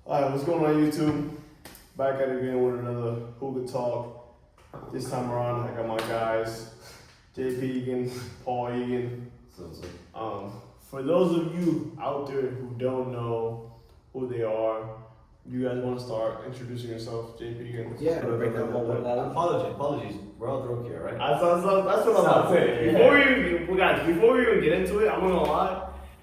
Alright, what's going on YouTube? Back at it again with another Hookah Talk. This time around, I got my guys, JP Egan, Paul Egan. For those of you out there who don't know who they are, you guys want to start introducing yourself, JP Egan? Yeah, break down Apologies. We're all drunk here, right? That's what I'm about to say. Before we even get into it, I'm not gonna lie.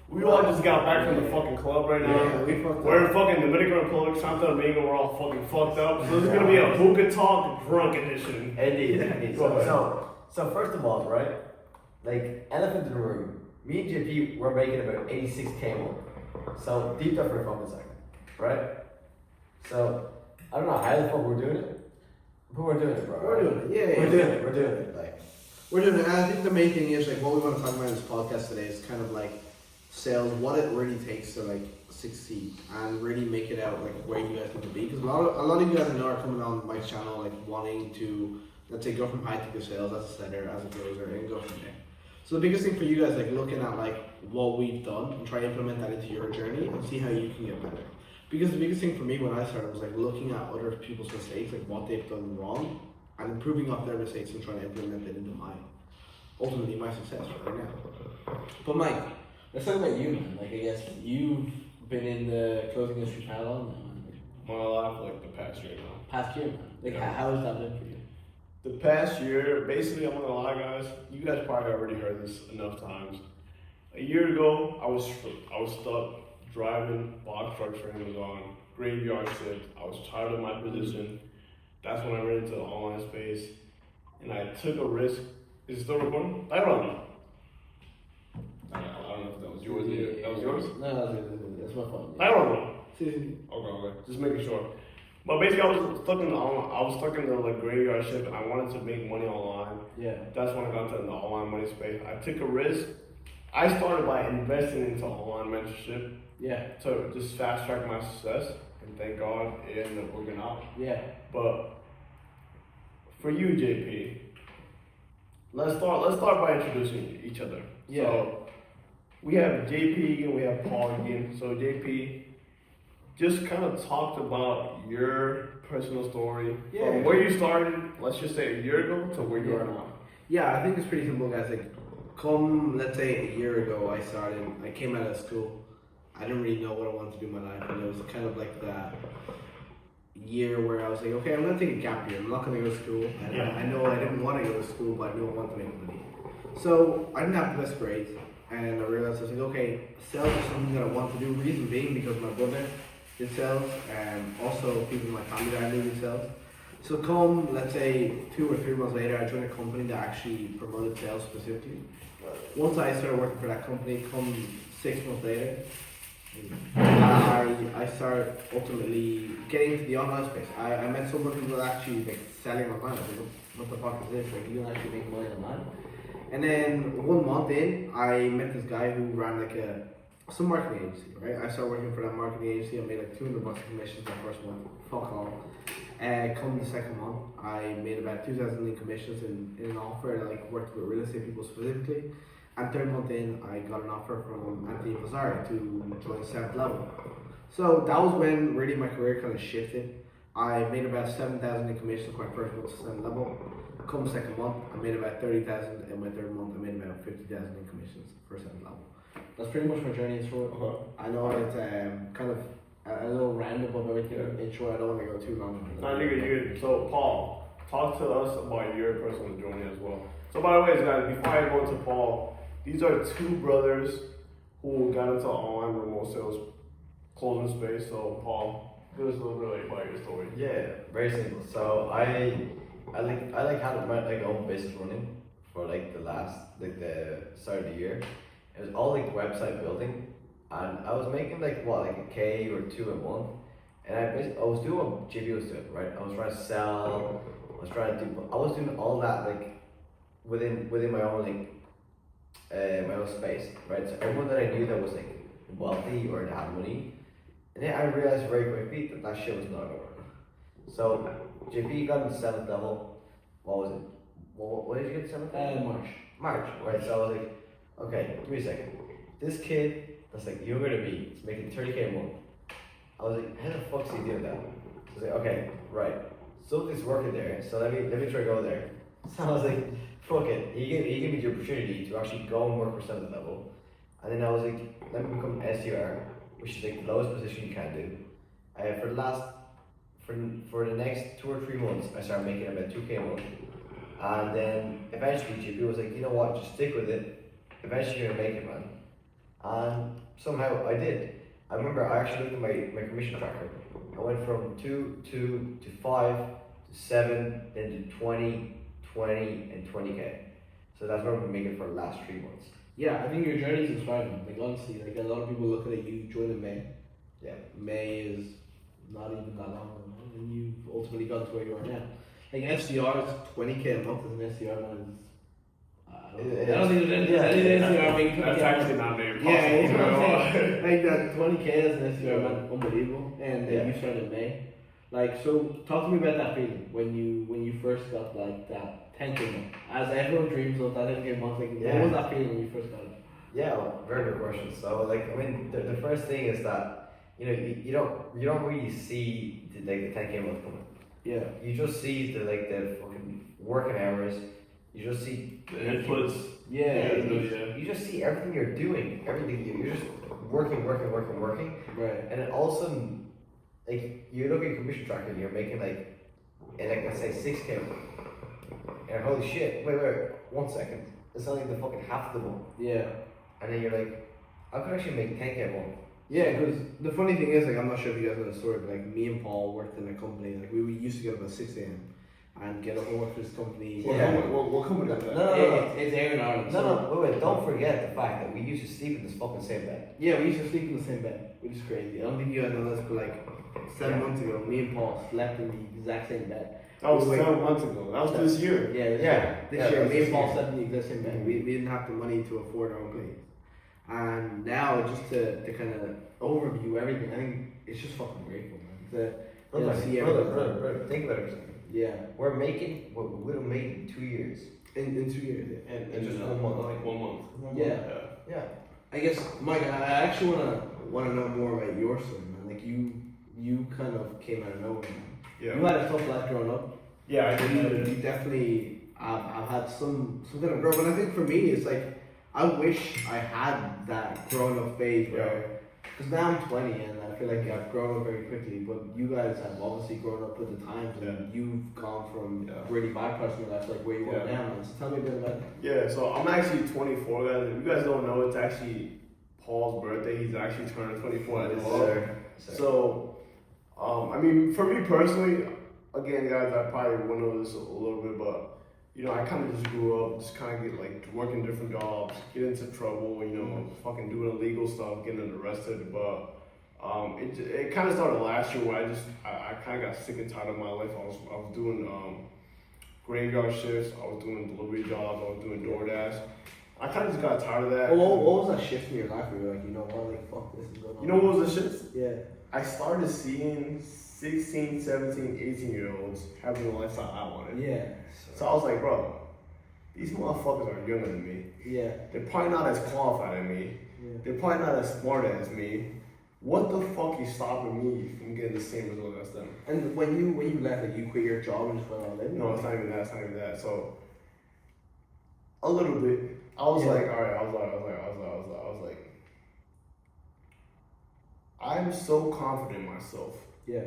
We all just got back from the fucking club right now. Yeah, We're in fucking Dominican Republic, Santo Domingo. We're all fucking fucked up. So this is gonna be a Hookah Talk drunk edition. Indeed. Go ahead. So first of all, right? Like, elephant in the room. Me and JP were making about 86K more. So deep dive for a fucking second, right? So I don't know how the fuck we're doing it, but we're doing it, bro. We're doing it. Yeah, We're doing it. We're doing it. Like, we're doing it. And I think the main thing is like what we want to talk about in this podcast today is kind of like sales, what it really takes to like succeed and really make it out like where you guys need to be. Because a lot of you guys I know are coming on my channel like wanting to, let's say, go from high ticket sales as a seller, as a closer, and go from there. So the biggest thing for you guys, like looking at like what we've done and try to implement that into your journey and see how you can get better. Because the biggest thing for me when I started was like looking at other people's mistakes, like what they've done wrong, and improving off their mistakes and trying to implement it into ultimately my success right now. But Mike, let's talk about you, man. Like I guess you've been in the clothing industry for how long now, man? My life, like the past year now. Past year, man. Like Yeah. how has that been for you? The past year, basically, I'm not gonna lie, guys. You guys probably already heard this enough times. A year ago, I was stuck driving box trucks for Amazon, graveyard shift. I was tired of my position. That's when I ran into the online space, and I took a risk. Is it still recording? I don't know. I don't know if that was yours. That was yours? No, that's my phone. I don't know. See. Okay. Just making sure. But basically, I was stuck in the like graveyard shift, and I wanted to make money online. Yeah. That's when I got into the online money space. I took a risk. I started by investing into online mentorship Yeah. to just fast track my success, and thank God it ended up working out. Yeah. But for you, JP, let's start by introducing each other. Yeah. So we have JP and we have Paul again. So JP, just kind of talked about your personal story from where you started. Let's just say a year ago to where you are now. Yeah, I think it's pretty simple, guys. Like, let's say a year ago, I came out of school. I didn't really know what I wanted to do in my life, and it was kind of like that year where I was like, okay, I'm gonna take a gap year. I'm not gonna go to school. I know I didn't want to go to school, but I knew I wanted to make money. So I didn't have the best grades, and I realized I was like, okay, sales is something that I want to do. Reason being because my brother did sales, and also people in my family that I knew did sales. So let's say 2 or 3 months later, I joined a company that actually promoted sales specifically. Once I started working for that company, 6 months later, I started ultimately getting into the online space. I met someone who was actually like selling online. I was like, what the fuck is this? Like, you can actually make money online. And then 1 month in, I met this guy who ran like some marketing agency, right? I started working for that marketing agency. I made like $200 in commissions my first month. Fuck all. Come the second month, I made about 2,000 in commissions in an offer that like worked with real estate people specifically. And third month in, I got an offer from Anthony Fazzari to join 7th level. So that was when really my career kind of shifted. I made about 7,000 in commissions my first month to 7th level. Come second month, I made about 30,000. In my third month, I made about 50,000 in commissions for 7th level. That's pretty much my journey in short. I know it's kind of a little random of everything in short. I don't want to go too long. No, you're good. So Paul, talk to us about your personal journey as well. So by the way, guys, before I go to Paul, these are 2 brothers who got into online remote sales closing space. So Paul, give us a little bit about your story. yeah, very simple. So I had my own business running for like the start of the year. It was all like website building, and I was making like a K or 2 a month, and I was doing what JP was doing, right? I was trying to sell, I was doing all that like within my own my own space, right? So everyone that I knew that was like wealthy or that had money, and then I realized very quickly that shit was not gonna work. So JP got in the 7th level. What was it? What did you get 7th level? March, right? So I was like, okay, give me a second. This kid that's like younger than me is making 30K a month. I was like, how the fuck's he doing that? I was like, okay, right. Something's working there, so let me try to go there. So I was like, fuck it. He gave me the opportunity to actually go and work for 7th level. And then I was like, let me become SDR, which is like the lowest position you can do. For the next 2 or 3 months, I started making about 2K a month. And then eventually JP was like, you know what, just stick with it. Eventually you're gonna make it, man. And somehow I did. I remember I actually looked at my commission tracker. I went from 2 to 5 to 7, then to 20, 20, and 20K. So that's what I'm making for the last 3 months. Yeah, I think your journey is inspiring. Like honestly, like a lot of people look at it. You joined in May. Yeah. May is not even that long ago, and you've ultimately got to where you are now. Like SDR is 20K a month as an SDR man. I don't think there's any SDR making 20K. That's actually not very possible. Yeah, you know what I'm saying? Like that 20K as an SDR man, unbelievable. And you started in May. Like, so talk to me about that feeling when you first got like that 10K month. As everyone dreams of that 10K month, like what was that feeling when you first got it? Yeah, well, very good question. So, like, I mean, the first thing is that you don't really see the 10K month coming. Yeah. You just see the fucking working hours. You just see the inputs. Yeah. You just see everything you're doing. Everything you're just working. Right. And then all of a sudden, like, you look at your commission tracker and you're making let's say 6K. And holy shit! Wait, 1 second. It's only the fucking half of the month. Yeah. And then you're like, I could actually make 10K a month. Yeah, because the funny thing is, like, I'm not sure if you guys know the story, but like, me and Paul worked in a company. Like, we used to get up at 6 a.m. and get up and work for this company. What company is that? No. It's Air in Ireland. Wait, don't forget the fact that we used to sleep in this fucking same bed. Yeah, we used to sleep in the same bed, which is crazy. I don't think you guys know this, but like 7 months ago, me and Paul slept in the exact same bed. That was 7 months ago. That was this year. This year, me and Paul slept in the exact same bed. We didn't have the money to afford our own place. And now, just to kind of overview everything, I think it's just fucking grateful, man. Brother, think about it for a second. Yeah. We're making what we would have made in 2 years. In 2 years. And just 1 month. Like 1 month. Yeah. I guess, Mike, I actually wanna know more about your story, man. Like you kind of came out of nowhere, man. Yeah. You had a tough life growing up. Yeah, I did. You definitely. I've had some kind of growth, and I think for me, it's like I wish I had that growing up phase where, because now I'm 20 and I feel like I've grown up very quickly. But you guys have obviously grown up with the times, and you've gone from really bad parts of your life, like where you are now. Man. So tell me a bit about that. Yeah, so I'm actually 24, guys. If you guys don't know, it's actually Paul's birthday. He's actually turning 24 at this month. So, I mean, for me personally, again, guys, I probably went over this a little bit, but I kind of just grew up, just kind of get like working different jobs, get into trouble, fucking doing illegal stuff, getting arrested. But it kind of started last year where I kind of got sick and tired of my life. I was doing graveyard shifts, I was doing delivery jobs, I was doing DoorDash. I kind of just got tired of that. What was that shift in your life where you're like, you know what, like fuck this is going on? You know what was the shit? Yeah. I started seeing 16, 17, 18-year-olds having the lifestyle I wanted. Yeah. So I was like, bro, these motherfuckers are younger than me. Yeah. They're probably not as qualified as me. Yeah. They're probably not as smart as me. What the fuck is stopping me from getting the same result as them? And when you left, like you quit your job and just went all in? No, it's not even that. So a little bit. I was like, all right. I was like, I'm so confident in myself. Yeah.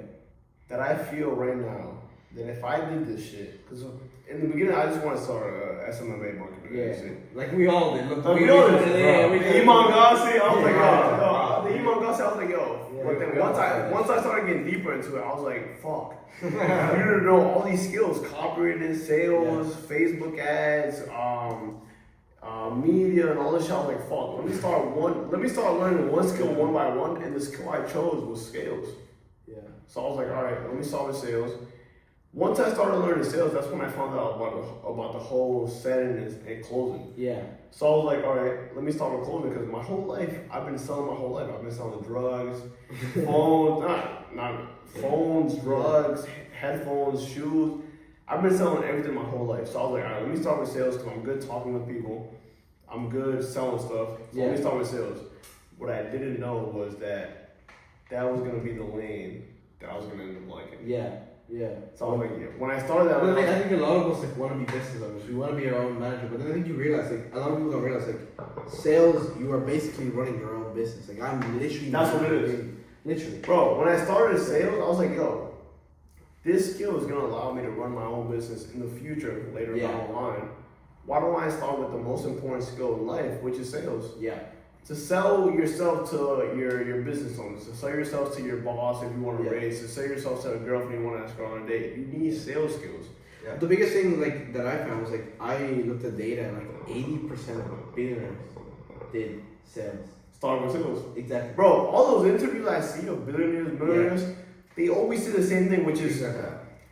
That I feel right now that if I did this shit, because in the beginning I just want to start SMMA marketing. Yeah. Shit. Like we all did. Look, we all did. Yeah, the Imam Gassi, I was like, yo. The Imam Gassi, I was like, yo. Yeah, but then once I started getting deeper into it, I was like, fuck. You need to know all these skills: copywriting, sales, Facebook ads, media, and all this shit. I was like, fuck. Let me start learning one skill one by one, and the skill I chose was sales. Yeah. So I was like, all right, let me start with sales. Once I started learning sales, that's when I found out about the whole setting and closing. Yeah. So I was like, all right, let me start with closing because my whole life, I've been selling my whole life. I've been selling drugs, phones, drugs, headphones, shoes. I've been selling everything my whole life. So I was like, all right, let me start with sales because I'm good talking with people. I'm good selling stuff. So let me start with sales. What I didn't know was that that was gonna be the lane that I was gonna end up liking. Yeah. So I was like, yeah. When I started that, But I think a lot of us like want to be business owners. We want to be our own manager. But then I think you realize like a lot of people don't realize like sales, you are basically running your own business. Like I'm literally. That's what it is. Literally. Bro, when I started sales, I was like, yo, this skill is gonna allow me to run my own business in the future later down the line. Why don't I start with the most important skill in life, which is sales? Yeah. To sell yourself to your business owners, to sell yourself to your boss if you want to raise, to sell yourself to a girlfriend you want to ask her on a date. You need sales skills. Yeah. The biggest thing like that I found was like I looked at data and like 80% of billionaires did sales. Start with sales. Exactly. Bro, all those interviews I see of billionaires, millionaires, they always say the same thing, which is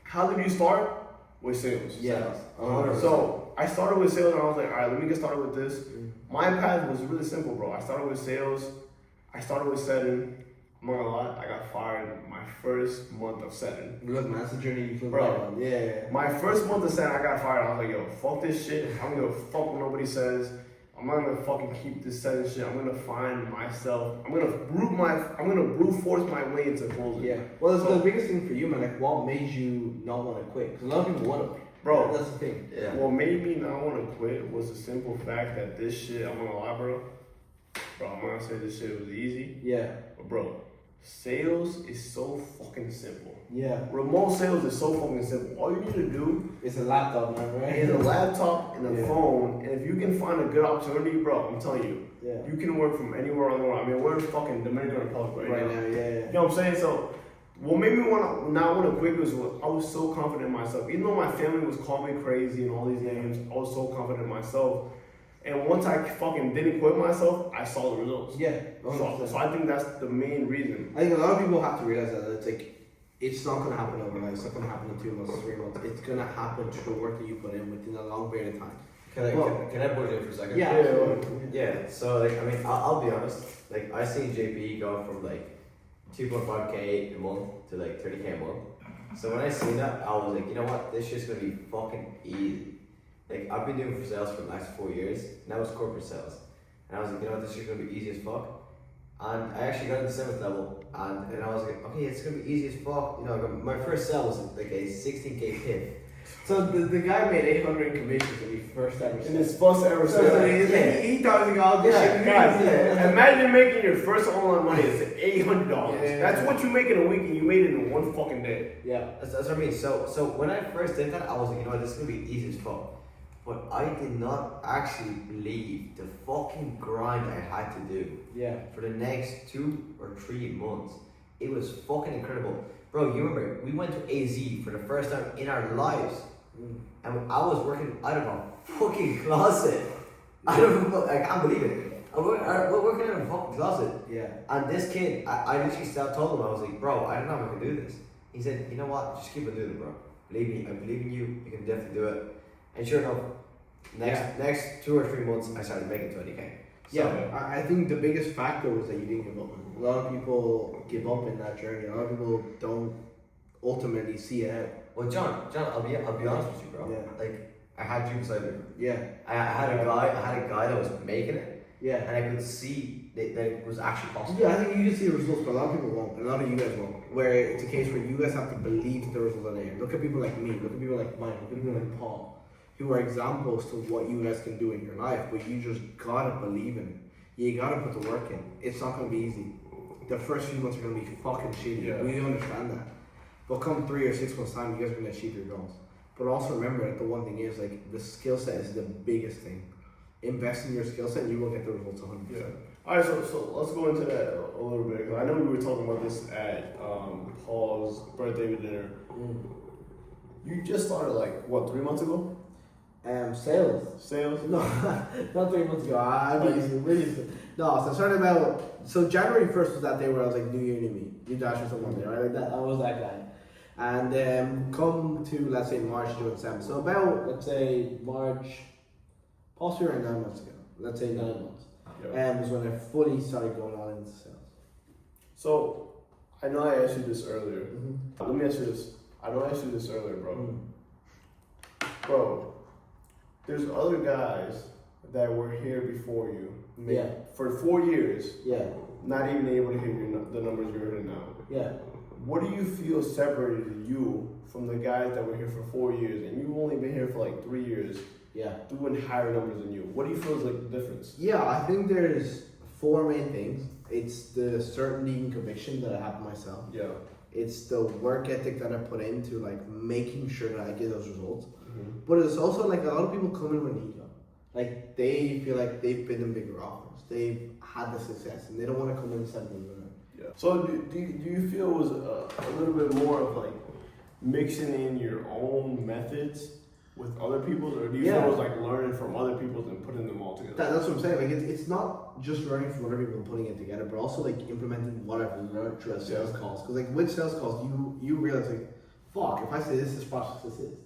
how did you start? With sales. Yeah. So I started with sales and I was like, all right, let me get started with this. My path was really simple, bro. I started with sales. I started with setting. I'm not gonna lie, I got fired my first month of setting. Look, man, that's the journey you feel Bro, yeah. My first month of setting, I got fired. I was like, yo, fuck this shit. I'm gonna fuck what nobody says. I'm not gonna fucking keep this setting shit. I'm gonna find myself. I'm gonna brute force my way into closing. Yeah. Well, the biggest thing for you, man, like what made you not want to quit? Because a lot of people want to quit. Bro, that's the thing. Yeah. What made me not want to quit was the simple fact that this shit, I'm gonna lie, bro. I'm gonna say this shit was easy. Yeah. But bro, sales is so fucking simple. Yeah. Remote sales is so fucking simple. All you need to do is a laptop, man, right? is a laptop and a phone. And if you can find a good opportunity, bro, I'm telling you, you can work from anywhere on the world. I mean, we're in fucking Dominican Republic right now. Yeah. You know what I'm saying? So what made me not want to quit was I was so confident in myself. Even though my family was calling me crazy and all these names, I was so confident in myself. And once I fucking didn't quit myself, I saw the results. Yeah. So I think that's the main reason. I think a lot of people have to realize that it's like it's not gonna happen overnight. It's not gonna happen in 2 months, 3 months. It's gonna happen through the work that you put in within a long period of time. Can I put it in for a second? Yeah. So like I mean I'll be honest. Like I seen JP go from like 2.5k a month to like 30k a month. So when I seen that, I was like, you know what? This shit's gonna be fucking easy. Like I've been doing for sales for the last 4 years. Now it's corporate sales, and I was like, you know what? This shit's gonna be easy as fuck. And I actually got to the 7th level, and I was like, okay, it's gonna be easy as fuck. You know, my first sale was like a 16k pip. So the guy made 800 commissions when he first ever In his first ever So sale. he thought he got all this shit. Guys, imagine making your first online money. It's $800. That's what you make in a week, and you made it in one fucking day. Yeah. That's what I mean. So when I first did that, I was like, you know what? This is gonna be easy as fuck. But I did not actually believe the fucking grind I had to do. Yeah. For the next 2 or 3 months. It was fucking incredible. Bro, you remember, we went to AZ for the first time in our lives. And I was working out of a fucking closet. I can't believe it. We're working out of a fucking closet. Yeah. And this kid, I literally told him, I was like, bro, I don't know if I can do this. He said, you know what, just keep on doing it, bro. Believe me, I believe in you, you can definitely do it. And sure enough, next 2 or 3 months, I started making 20k. So, I think the biggest factor was that you didn't give up. A lot of people give up in that journey. A lot of people don't ultimately see it out. well, John, I'll be honest with you, bro. Yeah. Like, I had you beside me. Yeah. I had a guy that was making it, Yeah. and I could see that it was actually possible. Yeah, I think you can see the results, but a lot of people won't. A lot of you guys won't. Where it's a case where you guys have to believe the results are there. Look at people like me. Look at people like Mike. Look at people like Paul, who are examples to what you guys can do in your life. But you just gotta believe in it. You gotta put the work in. It's not gonna be easy. The first few months are gonna be fucking shitty. Yeah. We understand that. But come 3 or 6 months time, you guys are gonna achieve your goals. But also remember that the one thing is like the skill set is the biggest thing. Invest in your skill set, and you will get the results 100%. Yeah. All right, so let's go into that a little bit. 'Cause I know we were talking about this at Paul's birthday dinner. You just started like what, 3 months ago? Sales. Sales? No, not 3 months ago. I really. No, so I started about. So January 1st was that day where I was like, New Year, New Me, New Dash or something like that, right? Like that. I was that guy. And come to, let's say, March 2007. So about, let's say, March, possibly around 9 months ago. Let's say 9 months. Yeah. Was when I fully started going on into sales. So I know I asked you this earlier. Let me ask you this. I know I asked you this earlier, bro. Bro, there's other guys that were here before you. Yeah. For 4 years. Yeah. not even able to hit the numbers you're hitting now. Yeah. What do you feel separated you from the guys that were here for 4 years and you've only been here for like 3 years Yeah. doing higher numbers than you? What do you feel is like the difference? Yeah, I think there's 4 main things. It's the certainty and conviction that I have myself. Yeah. It's the work ethic that I put into like making sure that I get those results. Mm-hmm. But it's also like a lot of people come in with an ego. Like they feel like they've been in bigger offers. They've had the success and they don't want to come in and something. Yeah. So do you feel it was a little bit more of like mixing in your own methods with other people's, or do you feel it was like learning from other people's and putting them all together? That's what I'm saying. Like it's not just learning from other people and putting it together, but also like implementing what I've learned through sales calls. Because like with sales calls, you realize like, fuck, if I say this is fast, this is.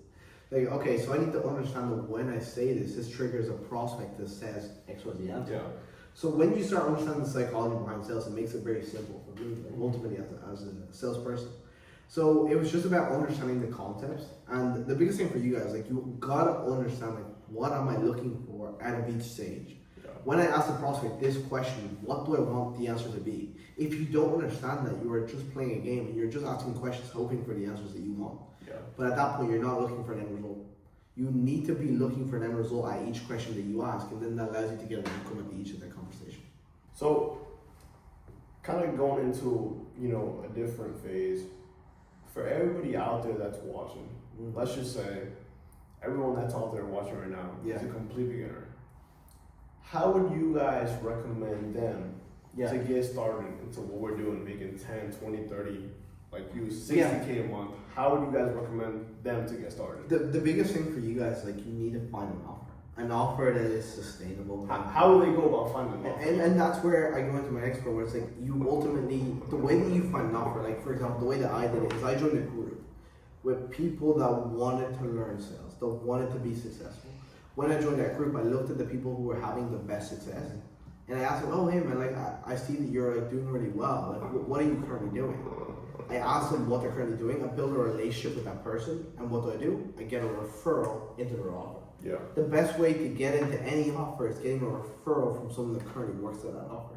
Like, okay, so I need to understand that when I say this triggers a prospect that says X, Y, Z answer. Yeah. So when you start understanding the psychology behind sales, it makes it very simple for me, like, ultimately as a salesperson. So it was just about understanding the concepts, and the biggest thing for you guys, like you gotta understand like what am I looking for out of each stage. Yeah. When I ask the prospect this question, what do I want the answer to be? If you don't understand that, you are just playing a game and you're just asking questions hoping for the answers that you want. Yeah. But at that point, you're not looking for an end result. You need to be looking for an end result at each question that you ask, and then that allows you to get an outcome at each of that conversation. So, kind of going into, a different phase, for everybody out there that's watching, let's just say everyone that's out there watching right now is a complete beginner. How would you guys recommend them to get started into what we're doing, making 10, 20, 30, like you 60K a month? How would you guys recommend them to get started? The biggest thing for you guys, like you need to find an offer that is sustainable. How will they go about finding an offer? And that's where I go into my next point, where it's like you ultimately, the way that you find an offer, like for example, the way that I did it is I joined a group with people that wanted to learn sales, that wanted to be successful. When I joined that group, I looked at the people who were having the best success, and I asked them, oh hey man, like I see that you're like doing really well. Like what are you currently doing? I asked them what they're currently doing. I build a relationship with that person, and what do? I get a referral into their offer. Yeah. The best way to get into any offer is getting a referral from someone that currently works at that offer.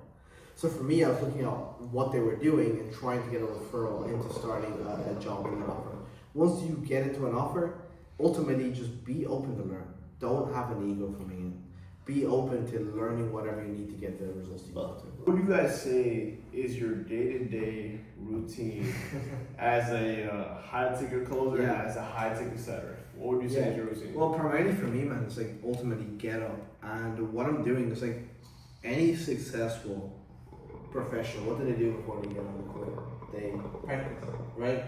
So for me, I was looking at what they were doing and trying to get a referral into starting a job in that offer. Once you get into an offer, ultimately just be open to learn. Don't have an ego coming in. Be open to learning whatever you need to get the results you want to. What do you guys say is your day-to-day routine as a high-ticket closer and as a high-ticket setter? What would you say is your routine? Well, primarily for me, man, it's like ultimately get up. And what I'm doing is like any successful professional, what do they do before they get on the court? They practice, right?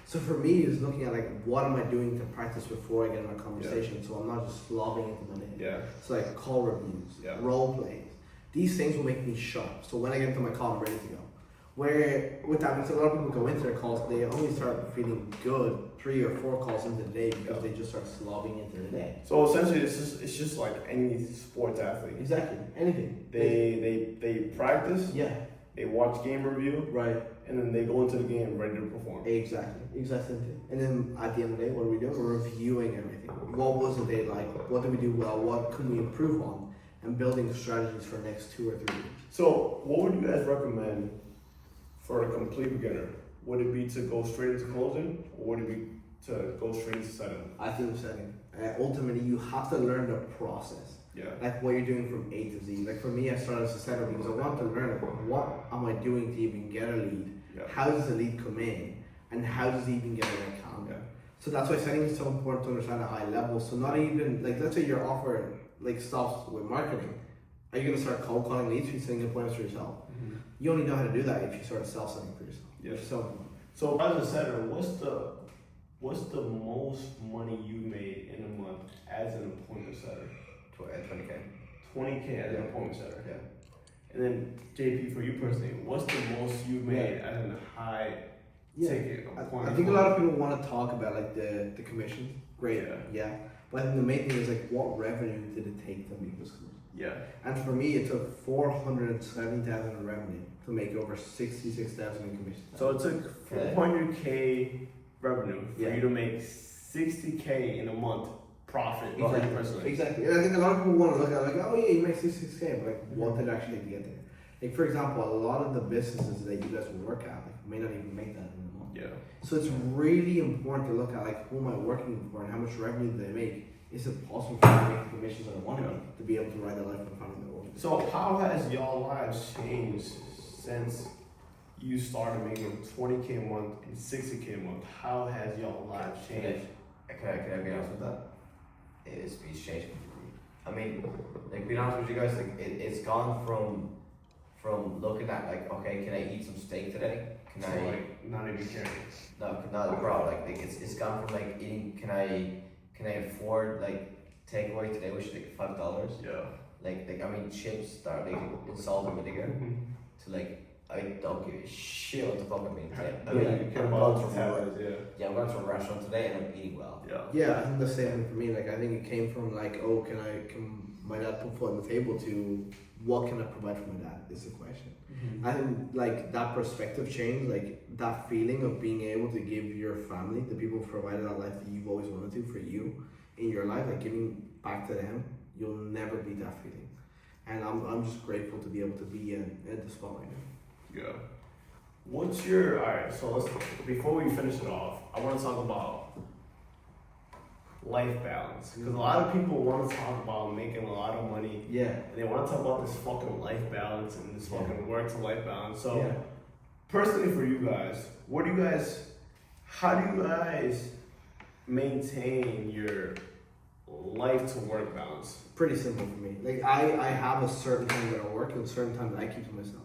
So for me, it's looking at like what am I doing to practice before I get in a conversation, so I'm not just slobbing into my name. Yeah. So like call reviews, role plays. These things will make me sharp. So when I get into my call, I'm ready to go. Where with that, because a lot of people go into their calls, they only start feeling good 3 or 4 calls into the day because they just start slobbing into the day. So essentially, it's just like any sports athlete. Exactly, anything. They practice. Yeah. They watch game review. Right. And then they go into the game ready to perform. Exactly. And then at the end of the day, what are we doing? We're reviewing everything. What was the day like? What did we do well? What can we improve on? And building strategies for the next 2 or 3 years. So, what would you guys recommend for a complete beginner? Would it be to go straight into closing, or would it be to go straight into setting? I think setting. Ultimately, you have to learn the process. Yeah. Like what you're doing from A to Z. Like for me, I started as a setter because I want to learn what am I doing to even get a lead? Yeah. How does the lead come in? And how does he even get a right calendar? Yeah. So that's why setting is so important to understand at high level. So not even, like let's say your offer like stops with marketing. Are you going to start cold calling leads? You're setting appointments for yourself. Mm-hmm. You only know how to do that if you start self-selling for yourself. Yeah. So as a setter, what's the most money you made in a month as an appointment setter? 20K. 20K as an appointment setter. Yeah. And then JP, for you personally, what's the most you've made as a high ticket appointment? I think a lot of people want to talk about like the commissions. Great. Yeah. But I think the main thing is like what revenue did it take to make those commissions? Yeah. And for me, it took 470,000 in revenue to make over 66,000 in commissions. So it took 400K revenue for you to make 60K in a month profit. Exactly. And I think a lot of people want to look at it like, oh yeah, you make 66K, but like what did it actually take to get there? Like for example, a lot of the businesses that you guys work at like may not even make that in a month. Yeah. So it's really important to look at like who am I working for and how much revenue do they make. Is it possible for me to make the commissions that I want to make to be able to ride the life of the family that I want? So how has y'all lives changed since you started making 20K a month and 60K a month? How has y'all lives changed? Can I be honest with that? It's changed. I mean, like being honest with you guys, like it's gone from looking at like, okay, can I eat some steak today? Can So I like not even caring. no, not bro, like it's gone from like eating, can I afford like takeaway today, which is like $5? Yeah. Like I mean chips that are like in salt and vinegar to like I don't give a shit what the fuck I'm eating today. I mean, you care about the calories, Yeah, I'm going to a restaurant today and I'm eating well. yeah. Yeah, I think the same thing for me. Like I think it came from like, oh, can my dad put food on the table to what can I provide for my dad is the question. I think like that perspective change, like that feeling of being able to give your family, the people who provided that life that you've always wanted to for you in your life, like giving back to them, you'll never beat that feeling. And I'm just grateful to be able to be at the spot right now. Yeah. What's your alright? So let's before we finish it off, I want to talk about life balance because a lot of people want to talk about making a lot of money. Yeah. And they want to talk about this fucking life balance and this fucking work to life balance. So, Yeah. personally for you guys, how do you guys maintain your life to work balance? Pretty simple for me. Like I have a certain time that I work and a certain time that I keep to myself.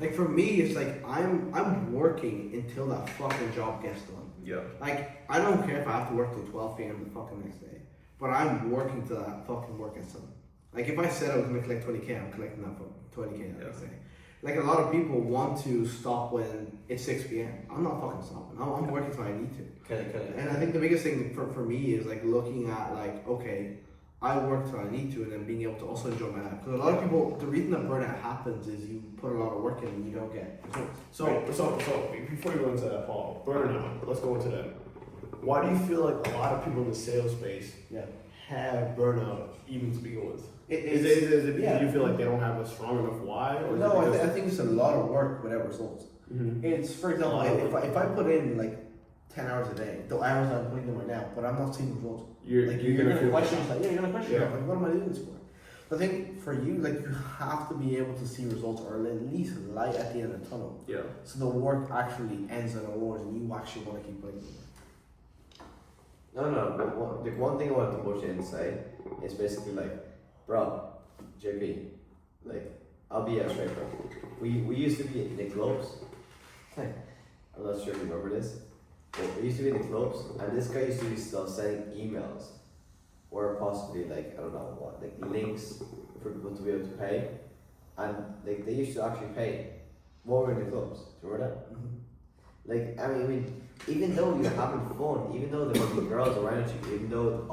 Like for me, it's like I'm working until that fucking job gets done. Yeah. Like I don't care if I have to work till 12 p.m. the fucking next day, but I'm working till that fucking work gets done. Like if I said I was gonna collect 20K, I'm collecting that 20K that next day. Like a lot of people want to stop when it's 6 p.m. I'm not fucking stopping. I'm working till I need to. And I think the biggest thing for me is like looking at like, okay, I work till I need to, and then being able to also enjoy my life. Because a lot of people, the reason that burnout happens is you put a lot of work in and you don't get results. So before you go into that, Paul, burnout. Let's go into that. Why do you feel like a lot of people in the sales space have burnout even to begin with? Is it because you feel like they don't have a strong enough why? Or No, I think it's a lot of work without results. It's, for example, if I put in like 10 hours a day, the hours I'm putting in right now, but I'm not seeing results. You're gonna question yourself. Yeah, you're gonna question yourself. Like, what am I doing this for? I think for you, like you have to be able to see results or at least light at the end of the tunnel. Yeah. So the work actually ends in awards and you actually want to keep putting it. No. The one thing I want to push in and say is basically like, bro, JP, like, I'll be straight, bro. We used to be in the clubs. I'm not sure if you remember this. But we used to be in the clubs, and this guy used to be still sending emails, or possibly like I don't know what, like links for people to be able to pay, and like they used to actually pay while we were in the clubs. Do you remember that? Like I mean, even though you're having fun, even though there might be girls around you, even though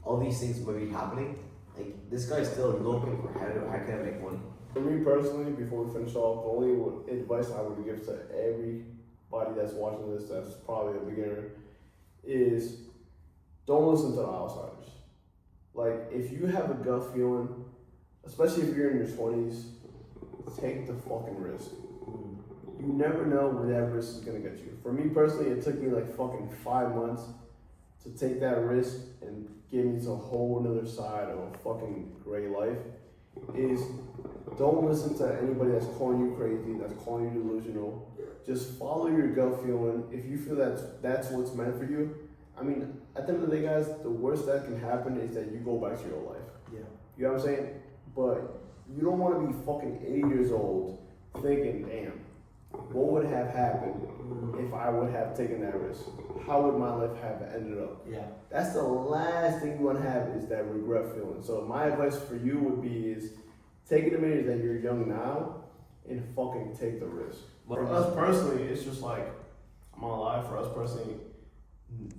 all these things might be happening, like this guy's still looking for how can I make money. For me personally, before we finish off, the only advice I would give to everybody that's watching this, that's probably a beginner, is don't listen to the outsiders. Like, if you have a gut feeling, especially if you're in your 20s, take the fucking risk. You never know where that risk is gonna get you. For me personally, it took me like fucking 5 months to take that risk and get me to a whole nother side of a fucking great life. Is don't listen to anybody that's calling you crazy, that's calling you delusional. Just follow your gut feeling. If you feel that's what's meant for you, I mean, at the end of the day, guys, the worst that can happen is that you go back to your life. Yeah. You know what I'm saying? But you don't want to be fucking 80 years old thinking, damn, what would have happened if I would have taken that risk? How would my life have ended up? Yeah. That's the last thing you want to have is that regret feeling. So my advice for you would be is take it advantage that you're young now and fucking take the risk. For us personally, it's just like, I'm gonna lie, for us personally,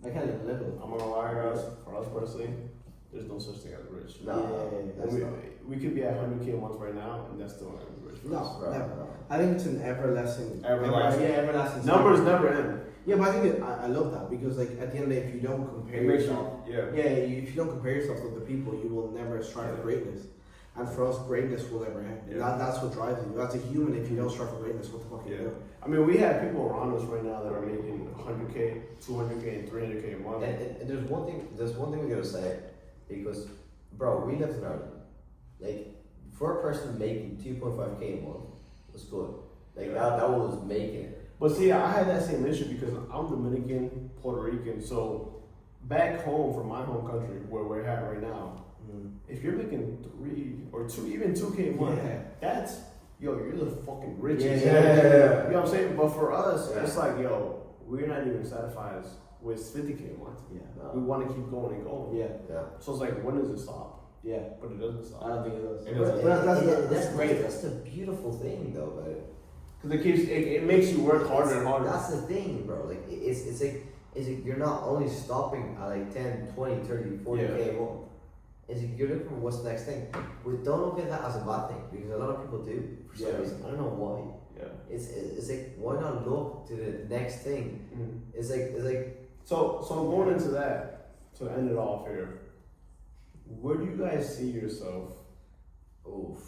I can't even live with it. I'm gonna lie, guys, for us personally, there's no such thing as rich. We could be at 100K a month right now, and that's still not rich. For us. No, never. I think it's an everlasting. Everlasting. Numbers Numbers never end. Yeah, but I think I love that because like at the end of the day, if you don't compare yourself, if you don't compare yourself to other people, you will never strive for greatness. And for us, greatness will never end. Yeah. That's what drives you. As a human, if you don't strive for greatness, what the fuck are you Yeah. doing? I mean, we have people around us right now that are making 100K, 200K, and 300K a month. And there's one thing we gotta say, because, bro, we lived in Ireland. Like, for a person making 2.5K a month was good. Like, Yeah. that was making it. But see, I had that same issue because I'm Dominican, Puerto Rican, so back home from my home country, where we're at right now, if you're making 3 or 2, even 2K a month, Yeah. that's, yo, you're the fucking richest. Yeah. You know what I'm saying? But for us, Yeah. it's like, yo, we're not even satisfied with 50K a month. Yeah. We want to keep going and going. Yeah. Yeah. So it's like, when does it stop? Yeah. But it doesn't stop. I don't think it does. It But doesn't. That's great. That's the beautiful thing, though, about it. Because it makes you work harder and harder. That's the thing, bro. Like, it's like you're not only stopping at like 10, 20, 30, 40K a month. It's like you're looking for what's the next thing. But don't look at that as a bad thing, because a lot of people do for some Yeah. reason. I don't know why. Yeah. It's like, why not look to the next thing? Mhm. It's like So going into that, to end it off here, where do you guys see yourself oof.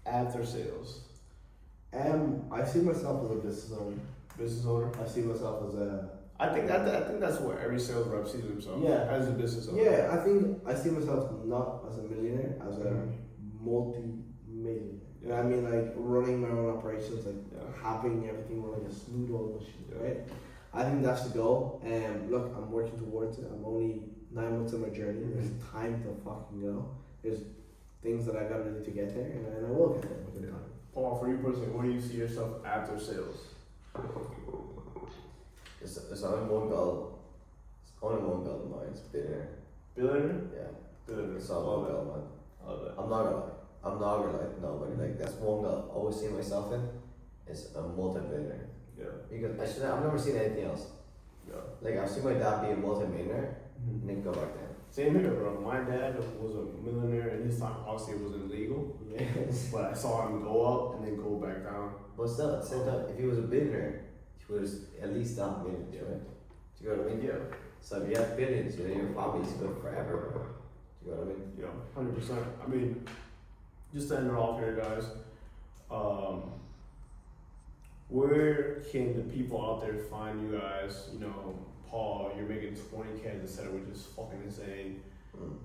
after sales? I see myself as a business owner. Business owner? I see myself as a I think that's what every sales rep sees themselves. Yeah. As a business owner. yeah. I think I see myself not as a millionaire, as a Mhm. multi-millionaire. You know what I mean? Like running my own operations, like Yeah. having everything running a smooth old machine, Yeah. right? I think that's the goal. Look, I'm working towards it. I'm only 9 months in my journey. There's time to fucking go. There's things that I gotta do to get there, and I will get there with the time. Paul, for you personally, where do you see yourself after sales? It's only one goal. It's only one goal of mine. It's billionaire. Billionaire? Yeah. Billionaire. It's all Love one it. goal, man. I love that. I'm not gonna lie. I'm not gonna lie to nobody. Like, that's one goal I always see myself in. Is a multi-billionaire. Yeah. Because I've never seen anything else. Yeah. Like, I've seen my dad be a multi-millionaire and then go back down. Same here, bro. My dad was a millionaire in his time. Obviously, it was illegal, Yes. but I saw him go up and then go back down. But still, at the same time, if he was a billionaire, he would have at least done millions, Yeah. right? Do you know what I mean? Yeah. So if you have billions, you know, your family's good forever, bro. Do you know what I mean? Yeah, 100%. I mean, just to end it off here, guys. Where can the people out there find you guys? You know, Paul, you're making 20K instead of which is fucking insane. Mm.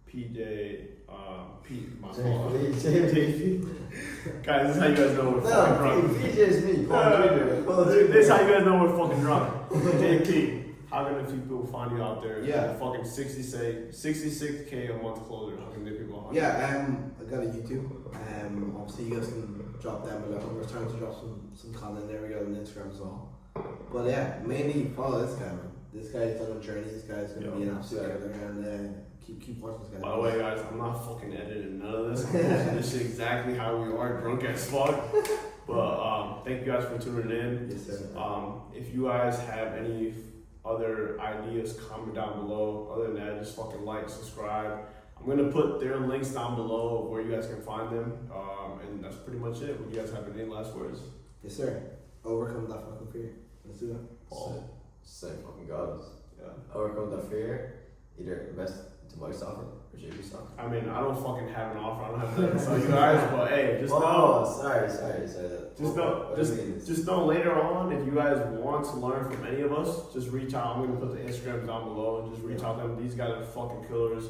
PJ, Pete, my JP. fault. JP. Guys, this is how you guys know we're fucking drunk. PJ's me, Paul This is how you guys know we're fucking drunk. JP, how can the people find you out there? Yeah. Fucking 66K a month closer. How can the people find you? Yeah, I got a YouTube. Obviously you guys can drop them below. We're trying to drop some content there. We got an Instagram as well. But yeah, mainly follow this guy, man. This guy's on a journey. This guy's gonna be an absolute killer, and keep watching this guy. By the way, guys, I'm not fucking editing none of this. This is exactly how we are, drunk as fuck. But thank you guys for tuning in. Yes, sir. If you guys have any other ideas, comment down below. Other than that, just fucking like, subscribe. I'm gonna put their links down below of where you guys can find them. And that's pretty much it. Would you guys have any last words? Yes, sir. Overcome that fucking fear. Let's do it. Paul. Same fucking goals. Yeah. Overcome that fear, either invest into my stock or JP stock. I mean, I don't fucking have an offer. I don't have to tell you guys, but hey, just know. Oh, sorry. Just know later on, if you guys want to learn from any of us, just reach out. I'm gonna put the Instagrams down below and just reach out to them. These guys are fucking killers.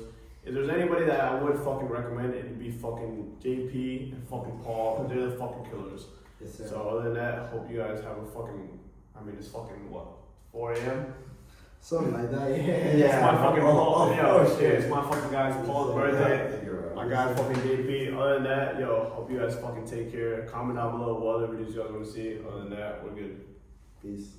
If there's anybody that I would fucking recommend, it'd be fucking JP and fucking Paul. They're the fucking killers. Yes, sir. So other than that, hope you guys have a fucking. I mean, it's fucking what, 4 a.m. Something like that. Yeah. It's my fucking Paul. Yo, shit, it's my fucking guy's Paul's birthday. Yeah, you're right. My guy fucking JP. Other than that, yo, hope you guys fucking take care. Comment down below what other videos you guys want to see. Other than that, we're good. Peace.